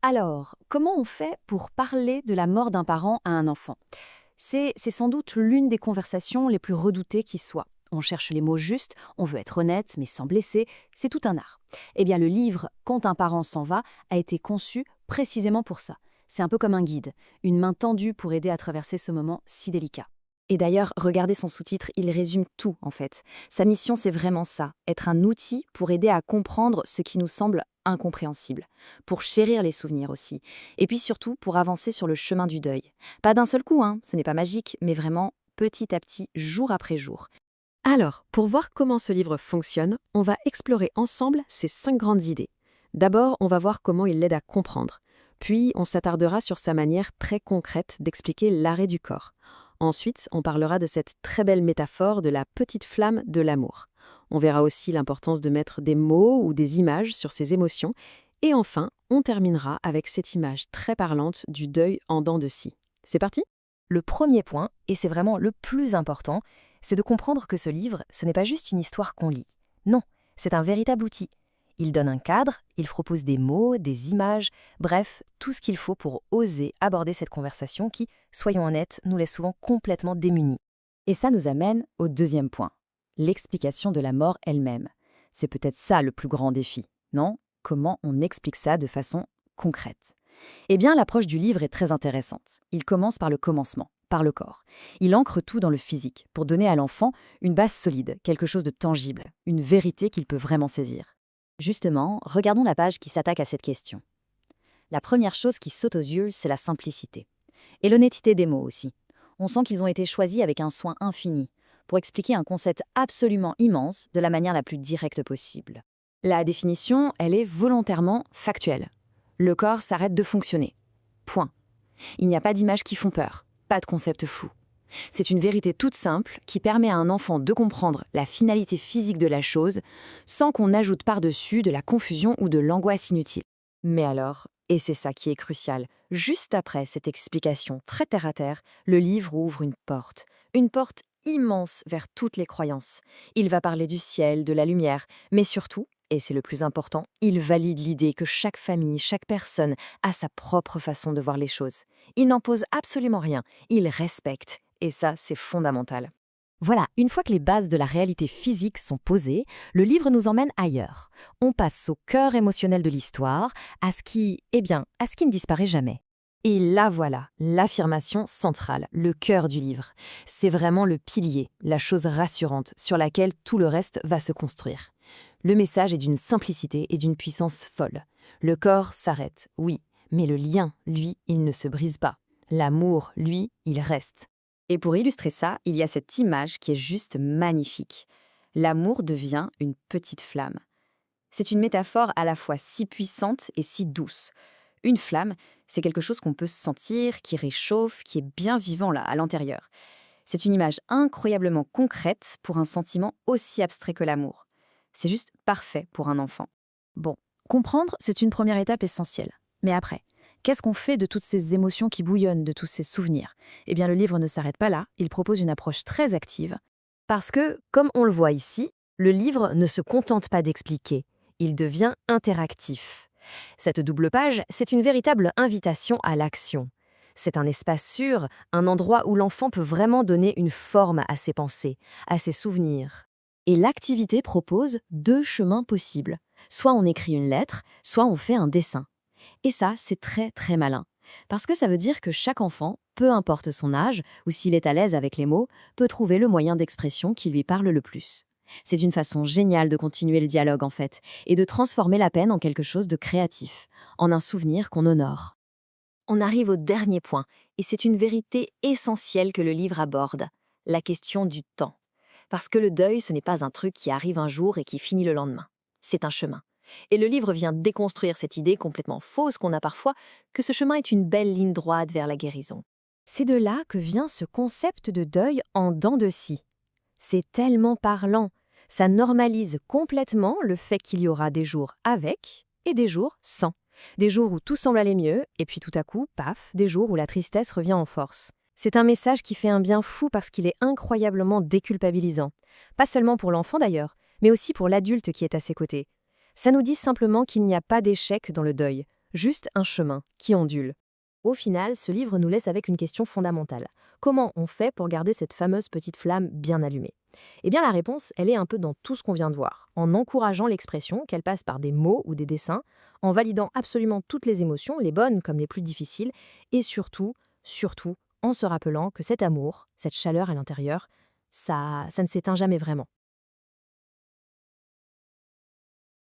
Alors, comment on fait pour parler de la mort d'un parent à un enfant? C'est sans doute l'une des conversations les plus redoutées qui soit. On cherche les mots justes, on veut être honnête, mais sans blesser, c'est tout un art. Eh bien, le livre Quand un parent s'en va a été conçu précisément pour ça. C'est un peu comme un guide, une main tendue pour aider à traverser ce moment si délicat. Et d'ailleurs, regardez son sous-titre, il résume tout en fait. Sa mission, c'est vraiment ça, être un outil pour aider à comprendre ce qui nous semble incompréhensible, pour chérir les souvenirs aussi, et puis surtout pour avancer sur le chemin du deuil. Pas d'un seul coup, hein, ce n'est pas magique, mais vraiment petit à petit, jour après jour. Alors, pour voir comment ce livre fonctionne, on va explorer ensemble ces 5 grandes idées. D'abord, on va voir comment il l'aide à comprendre. Puis, on s'attardera sur sa manière très concrète d'expliquer l'arrêt du corps. Ensuite, on parlera de cette très belle métaphore de la petite flamme de l'amour. On verra aussi l'importance de mettre des mots ou des images sur ses émotions. Et enfin, on terminera avec cette image très parlante du deuil en dents de scie. C'est parti ? Le premier point, et c'est vraiment le plus important, c'est de comprendre que ce livre, ce n'est pas juste une histoire qu'on lit. Non, c'est un véritable outil. Il donne un cadre, il propose des mots, des images, bref, tout ce qu'il faut pour oser aborder cette conversation qui, soyons honnêtes, nous laisse souvent complètement démunis. Et ça nous amène au deuxième point, l'explication de la mort elle-même. C'est peut-être ça le plus grand défi, non? Comment on explique ça de façon concrète? Eh bien, l'approche du livre est très intéressante. Il commence par le commencement, par le corps. Il ancre tout dans le physique, pour donner à l'enfant une base solide, quelque chose de tangible, une vérité qu'il peut vraiment saisir. Justement, regardons la page qui s'attaque à cette question. La première chose qui saute aux yeux, c'est la simplicité. Et l'honnêteté des mots aussi. On sent qu'ils ont été choisis avec un soin infini, pour expliquer un concept absolument immense de la manière la plus directe possible. La définition, elle est volontairement factuelle. Le corps s'arrête de fonctionner. Point. Il n'y a pas d'images qui font peur, pas de concept flou. C'est une vérité toute simple qui permet à un enfant de comprendre la finalité physique de la chose sans qu'on ajoute par-dessus de la confusion ou de l'angoisse inutile. Mais alors, et c'est ça qui est crucial, juste après cette explication très terre-à-terre, le livre ouvre une porte immense vers toutes les croyances. Il va parler du ciel, de la lumière, mais surtout, et c'est le plus important, il valide l'idée que chaque famille, chaque personne a sa propre façon de voir les choses. Il n'impose absolument rien, il respecte. Et ça, c'est fondamental. Voilà, une fois que les bases de la réalité physique sont posées, le livre nous emmène ailleurs. On passe au cœur émotionnel de l'histoire, à ce qui ne disparaît jamais. Et là voilà, l'affirmation centrale, le cœur du livre. C'est vraiment le pilier, la chose rassurante sur laquelle tout le reste va se construire. Le message est d'une simplicité et d'une puissance folle. Le corps s'arrête, oui, mais le lien, lui, il ne se brise pas. L'amour, lui, il reste. Et pour illustrer ça, il y a cette image qui est juste magnifique. L'amour devient une petite flamme. C'est une métaphore à la fois si puissante et si douce. Une flamme, c'est quelque chose qu'on peut sentir, qui réchauffe, qui est bien vivant là, à l'intérieur. C'est une image incroyablement concrète pour un sentiment aussi abstrait que l'amour. C'est juste parfait pour un enfant. Bon, comprendre, c'est une première étape essentielle. Mais après, qu'est-ce qu'on fait de toutes ces émotions qui bouillonnent, de tous ces souvenirs? Eh bien, le livre ne s'arrête pas là, il propose une approche très active. Parce que, comme on le voit ici, le livre ne se contente pas d'expliquer, il devient interactif. Cette double page, c'est une véritable invitation à l'action. C'est un espace sûr, un endroit où l'enfant peut vraiment donner une forme à ses pensées, à ses souvenirs. Et l'activité propose 2 chemins possibles. Soit on écrit une lettre, soit on fait un dessin. Et ça, c'est très très malin. Parce que ça veut dire que chaque enfant, peu importe son âge, ou s'il est à l'aise avec les mots, peut trouver le moyen d'expression qui lui parle le plus. C'est une façon géniale de continuer le dialogue en fait, et de transformer la peine en quelque chose de créatif, en un souvenir qu'on honore. On arrive au dernier point, et c'est une vérité essentielle que le livre aborde, la question du temps. Parce que le deuil, ce n'est pas un truc qui arrive un jour et qui finit le lendemain. C'est un chemin. Et le livre vient déconstruire cette idée complètement fausse qu'on a parfois, que ce chemin est une belle ligne droite vers la guérison. C'est de là que vient ce concept de deuil en dents de scie. C'est tellement parlant. Ça normalise complètement le fait qu'il y aura des jours avec et des jours sans. Des jours où tout semble aller mieux, et puis tout à coup, paf, des jours où la tristesse revient en force. C'est un message qui fait un bien fou parce qu'il est incroyablement déculpabilisant. Pas seulement pour l'enfant d'ailleurs, mais aussi pour l'adulte qui est à ses côtés. Ça nous dit simplement qu'il n'y a pas d'échec dans le deuil. juste un chemin qui ondule. Au final, ce livre nous laisse avec une question fondamentale. Comment on fait pour garder cette fameuse petite flamme bien allumée? Eh bien la réponse, elle est un peu dans tout ce qu'on vient de voir, en encourageant l'expression, qu'elle passe par des mots ou des dessins, en validant absolument toutes les émotions, les bonnes comme les plus difficiles, et surtout, en se rappelant que cet amour, cette chaleur à l'intérieur, ça ne s'éteint jamais vraiment.